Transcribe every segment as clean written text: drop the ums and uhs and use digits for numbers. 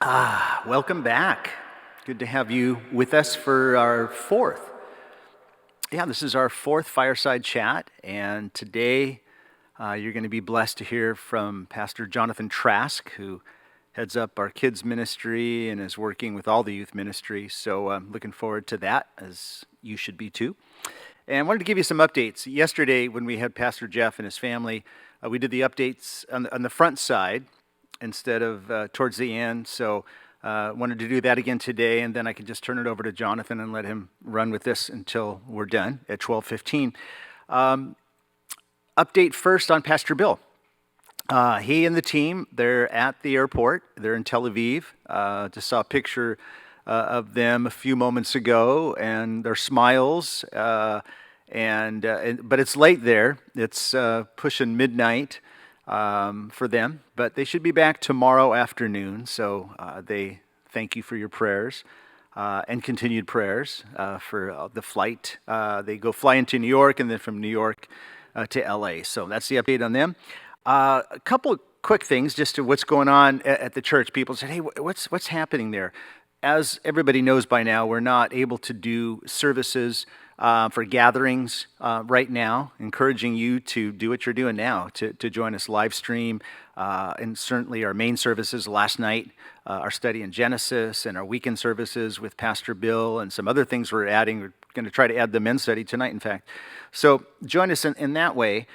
Welcome back. Good to have you with us for our fourth. This is our fourth Fireside Chat, and today you're going to be blessed to hear from Pastor Jonathan Trask, who heads up our kids ministry and is working with all the youth ministry. So I'm looking forward to that, as you should be too. And I wanted to give you some updates. Yesterday, when we had Pastor Jeff and his family, we did the updates on the front side instead of towards the end. So wanted to do that again today, and then I could just turn it over to Jonathan and let him run with this until we're done at 12:15. Update first on Pastor Bill. He and the team, they're at the airport. They're in Tel Aviv. Just saw a picture of them a few moments ago, and their smiles. But it's late there. It's pushing midnight for them, but they should be back tomorrow afternoon. So they thank you for your prayers and continued prayers for the flight. They go fly into New York, and then from New York to LA. So that's the update on them. A couple of quick things just to what's going on at the church. People said, "Hey, what's happening there?" As everybody knows by now, we're not able to do services for gatherings right now, encouraging you to do what you're doing now, to join us live stream, and certainly our main services last night, our study in Genesis, and our weekend services with Pastor Bill, and some other things we're adding. We're going to try to add the men's study tonight, in fact. So join us in that way.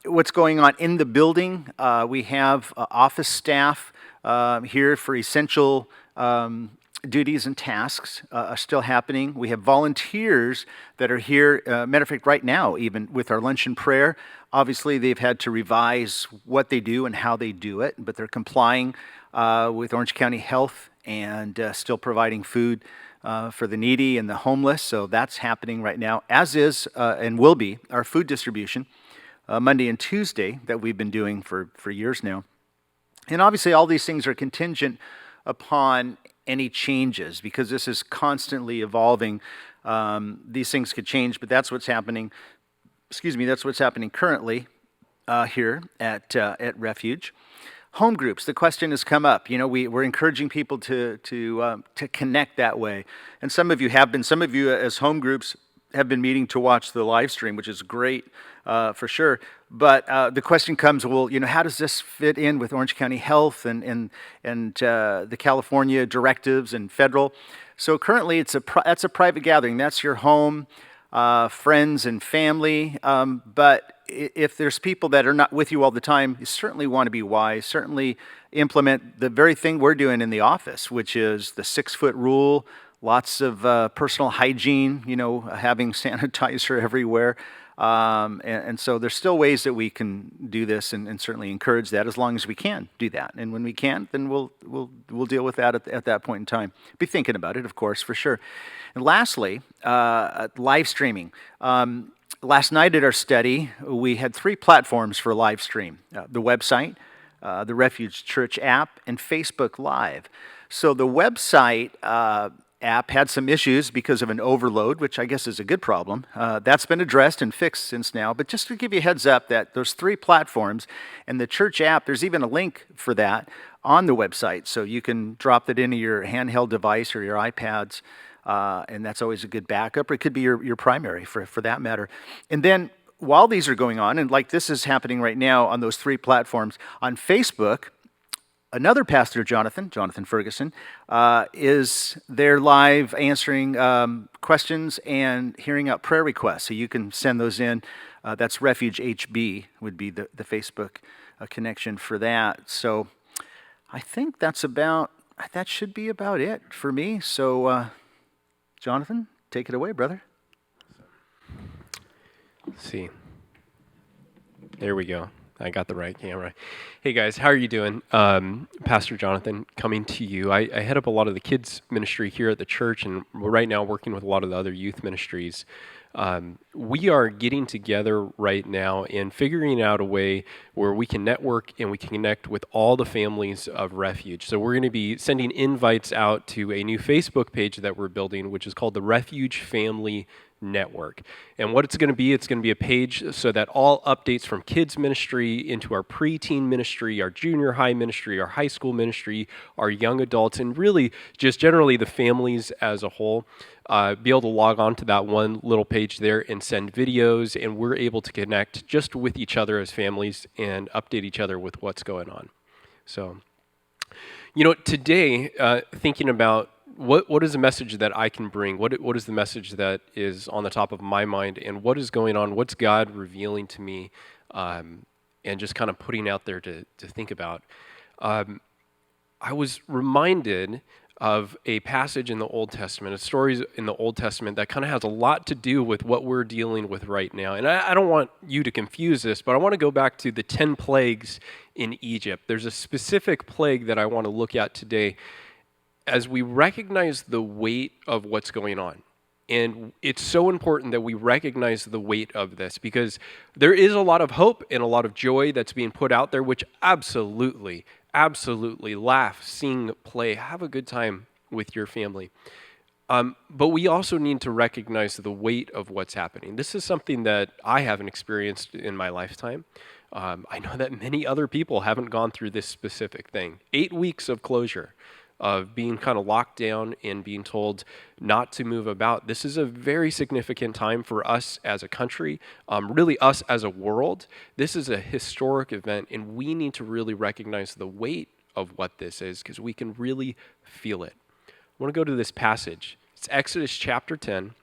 What's going on in the building? We have office staff here for essential duties and tasks are still happening. We have volunteers that are here, matter of fact, right now, even with our lunch and prayer. Obviously, they've had to revise what they do and how they do it, but they're complying with Orange County Health and still providing food for the needy and the homeless. So that's happening right now, as is and will be our food distribution Monday and Tuesday that we've been doing for years now. And obviously, all these things are contingent upon any changes, because this is constantly evolving. These things could change, but that's what's happening. That's what's happening currently here at Refuge. Home groups. The question has come up. We're encouraging people to connect that way, and some of you have been. Some of you, as home groups, have been meeting to watch the live stream, which is great for sure. But the question comes, well, how does this fit in with Orange County Health and the California directives and federal? So currently, that's a private gathering. That's your home, friends and family. But if there's people that are not with you all the time, you certainly want to be wise. Certainly implement the very thing we're doing in the office, which is the 6-foot rule. Lots of personal hygiene, having sanitizer everywhere. And so there's still ways that we can do this and certainly encourage that, as long as we can do that. And when we can't, then we'll deal with that at that point in time. Be thinking about it, of course, for sure. And lastly, live streaming. Last night at our study, we had 3 platforms for live stream. The website, the Refuge Church app, and Facebook Live. So the website app had some issues because of an overload, which I guess is a good problem. That's been addressed and fixed since now. But just to give you a heads up that those 3 platforms and the church app, there's even a link for that on the website. So you can drop that into your handheld device or your iPads, and that's always a good backup. Or it could be your primary for that matter. And then while these are going on, and like this is happening right now on those 3 platforms, on Facebook, another pastor, Jonathan Ferguson, is there live answering questions and hearing out prayer requests. So you can send those in. That's Refuge HB would be the Facebook connection for that. So I think that should be about it for me. So Jonathan, take it away, brother. Let's see. There we go. I got the right camera. Hey guys, how are you doing? Pastor Jonathan coming to you. I head up a lot of the kids ministry here at the church, and we're right now working with a lot of the other youth ministries. We are getting together right now and figuring out a way where we can network and we can connect with all the families of Refuge. So we're going to be sending invites out to a new Facebook page that we're building, which is called the Refuge Family network. And what it's going to be a page so that all updates from kids ministry into our preteen ministry, our junior high ministry, our high school ministry, our young adults, and really just generally the families as a whole, be able to log on to that one little page there and send videos, and we're able to connect just with each other as families and update each other with what's going on. So, today, thinking about what is the message that I can bring? What is the message that is on the top of my mind, and what is going on? What's God revealing to me, and just kind of putting out there to think about? I was reminded of a passage in the Old Testament, a story in the Old Testament that kind of has a lot to do with what we're dealing with right now. And I don't want you to confuse this, but I want to go back to the 10 plagues in Egypt. There's a specific plague that I want to look at today as we recognize the weight of what's going on. And it's so important that we recognize the weight of this, because there is a lot of hope and a lot of joy that's being put out there, which absolutely laugh, sing, play, have a good time with your family. But we also need to recognize the weight of what's happening. This is something that I haven't experienced in my lifetime. I know that many other people haven't gone through this specific thing. 8 weeks of closure, of being kind of locked down and being told not to move about. This is a very significant time for us as a country, really us as a world. This is a historic event, and we need to really recognize the weight of what this is, because we can really feel it. I want to go to this passage. It's Exodus chapter 10,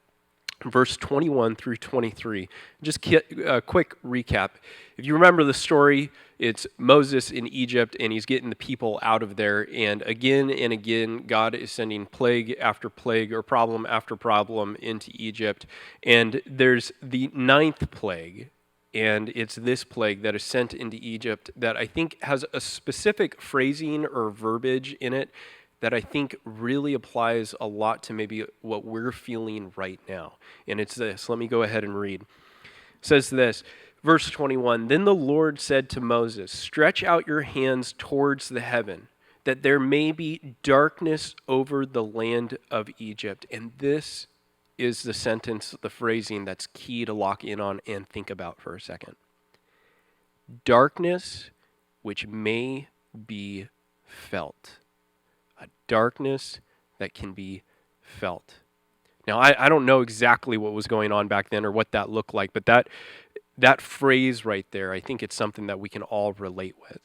verse 21 through 23. Just a quick recap. If you remember the story, it's Moses in Egypt, and he's getting the people out of there. And again, God is sending plague after plague, or problem after problem, into Egypt. And there's the 9th plague, and it's this plague that is sent into Egypt that I think has a specific phrasing or verbiage in it that I think really applies a lot to maybe what we're feeling right now. And it's this. Let me go ahead and read. It says this, verse 21, "Then the Lord said to Moses, 'Stretch out your hands towards the heaven, that there may be darkness over the land of Egypt.'" And this is the sentence, the phrasing that's key to lock in on and think about for a second. Darkness which may be felt. A darkness that can be felt. Now, I don't know exactly what was going on back then or what that looked like, but that phrase right there, I think it's something that we can all relate with.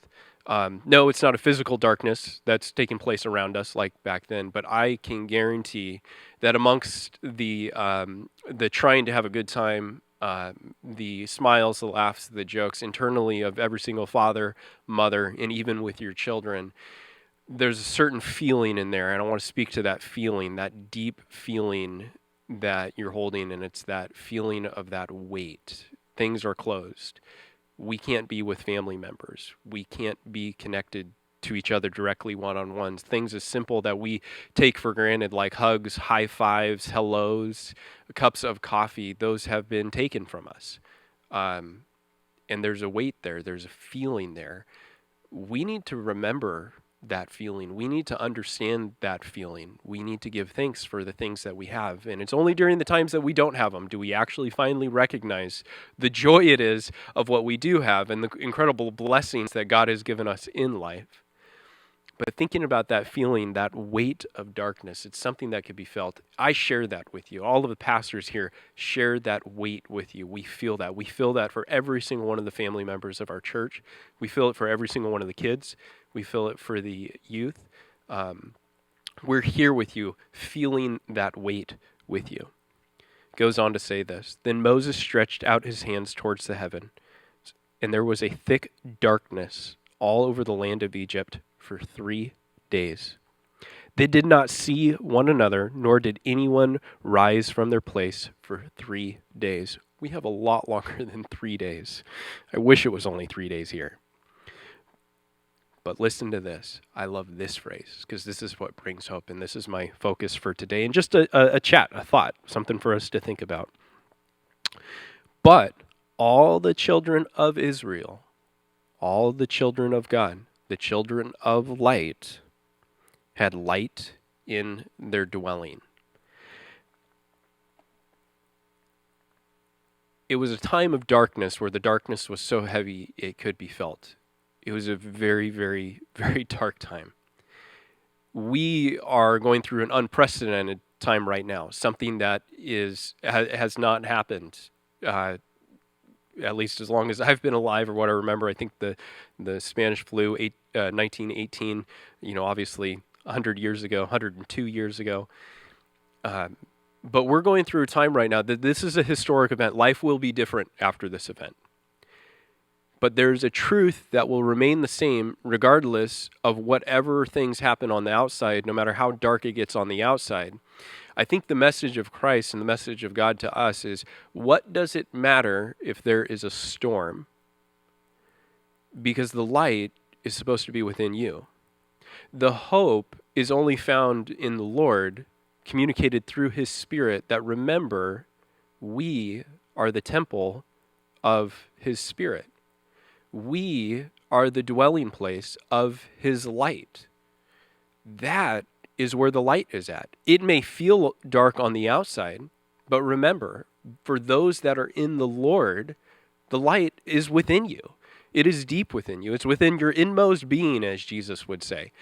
No, it's not a physical darkness that's taking place around us like back then, but I can guarantee that amongst the trying to have a good time, the smiles, the laughs, the jokes internally of every single father, mother, and even with your children, there's a certain feeling in there, and I want to speak to that feeling, that deep feeling that you're holding, and it's that feeling of that weight. Things are closed. We can't be with family members. We can't be connected to each other directly one-on-ones. Things as simple that we take for granted, like hugs, high fives, hellos, cups of coffee, those have been taken from us. And there's a weight there. There's a feeling there. We need to remember that feeling. We need to understand that feeling. We need to give thanks for the things that we have. And it's only during the times that we don't have them do we actually finally recognize the joy it is of what we do have and the incredible blessings that God has given us in life. But thinking about that feeling, that weight of darkness, it's something that could be felt. I share that with you. All of the pastors here share that weight with you. We feel that. We feel that for every single one of the family members of our church. We feel it for every single one of the kids. We feel it for the youth. We're here with you, feeling that weight with you. Goes on to say this. "Then Moses stretched out his hands towards the heaven, and there was a thick darkness all over the land of Egypt for 3 days. They did not see one another, nor did anyone rise from their place for 3 days." We have a lot longer than 3 days. I wish it was only 3 days here. But listen to this. I love this phrase because this is what brings hope, and this is my focus for today. And just a chat, a thought, something for us to think about. "But all the children of Israel, all the children of God, the children of light, had light in their dwelling." it was a time of darkness where the darkness was so heavy it could be felt. It was a very, very, very dark time. We are going through an unprecedented time right now, something that has not happened, at least as long as I've been alive or what I remember. I think the Spanish flu, 1918, obviously 100 years ago, 102 years ago. But we're going through a time right now that this is a historic event. Life will be different after this event. But there's a truth that will remain the same regardless of whatever things happen on the outside, no matter how dark it gets on the outside. I think the message of Christ and the message of God to us is, what does it matter if there is a storm? Because the light is supposed to be within you. The hope is only found in the Lord, communicated through his Spirit, that remember, we are the temple of his Spirit. We are the dwelling place of his light. That is where the light is at. It may feel dark on the outside, but remember, for those that are in the Lord, the light is within you. It is deep within you. It's within your inmost being, as Jesus would say.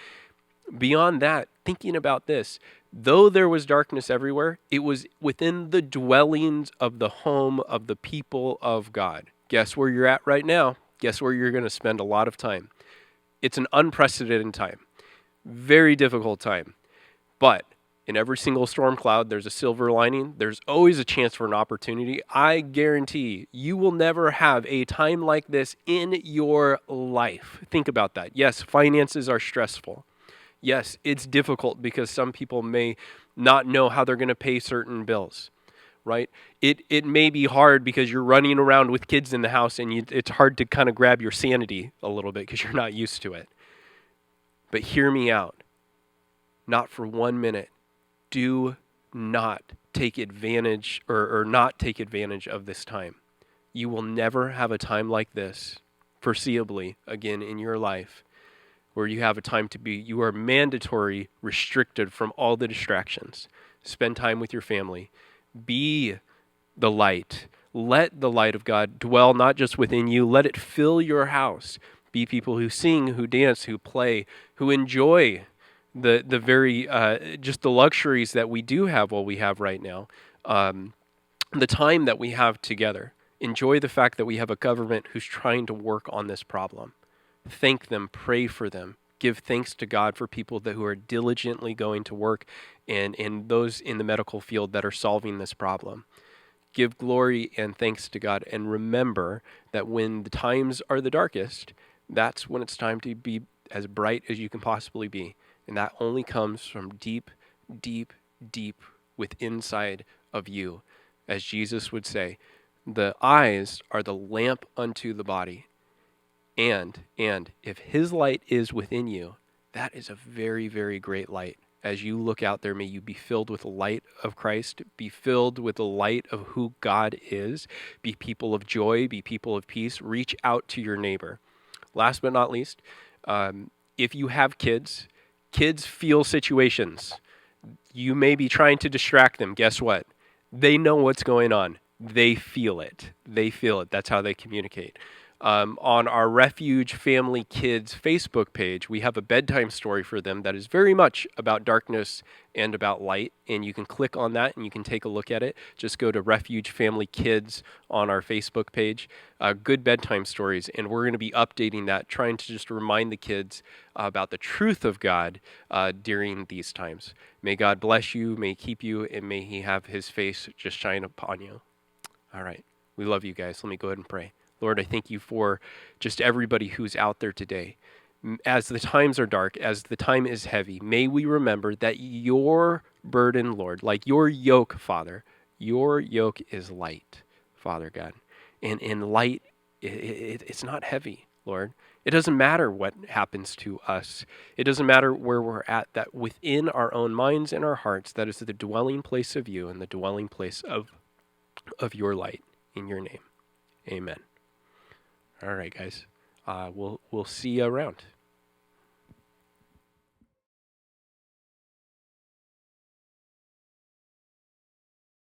Beyond that, thinking about this, though there was darkness everywhere, it was within the dwellings of the home of the people of God. Guess where you're at right now? Guess where you're going to spend a lot of time? It's an unprecedented time. Very difficult time. But in every single storm cloud, there's a silver lining. There's always a chance for an opportunity. I guarantee you will never have a time like this in your life. Think about that. Yes, finances are stressful. Yes, it's difficult because some people may not know how they're going to pay certain bills, right? It may be hard because you're running around with kids in the house and it's hard to kind of grab your sanity a little bit because you're not used to it. But hear me out. Not for 1 minute. Do not take advantage or not take advantage of this time. You will never have a time like this, foreseeably, again in your life, where you have a time to be, you are mandatory, restricted from all the distractions. Spend time with your family. Be the light. Let the light of God dwell not just within you, let it fill your house. Be people who sing, who dance, who play, who enjoy the very, just the luxuries that we do have while we have right now. The time that we have together. Enjoy the fact that we have a government who's trying to work on this problem. Thank them, pray for them, give thanks to God for people who are diligently going to work and those in the medical field that are solving this problem. Give glory and thanks to God, and remember that when the times are the darkest, that's when it's time to be as bright as you can possibly be. And that only comes from deep, deep, deep within inside of you. As Jesus would say, the eyes are the lamp unto the body. And if his light is within you, that is a very, very great light. As you look out there, may you be filled with the light of Christ, be filled with the light of who God is, be people of joy, be people of peace, reach out to your neighbor. Last but not least, if you have kids, kids feel situations. You may be trying to distract them. Guess what? They know what's going on. They feel it. They feel it. That's how they communicate. On our Refuge Family Kids Facebook page, we have a bedtime story for them that is very much about darkness and about light, and you can click on that and you can take a look at it. Just go to Refuge Family Kids on our Facebook page. Good bedtime stories, and we're going to be updating that, trying to just remind the kids about the truth of God during these times. May God bless you, may He keep you, and may He have His face just shine upon you. All right. We love you guys. Let me go ahead and pray. Lord, I thank you for just everybody who's out there today. As the times are dark, as the time is heavy, may we remember that your burden, Lord, like your yoke, Father, your yoke is light, Father God. And in light, it's not heavy, Lord. It doesn't matter what happens to us. It doesn't matter where we're at, that within our own minds and our hearts, that is the dwelling place of you and the dwelling place of your light. In your name, amen. All right, guys. We'll see you around.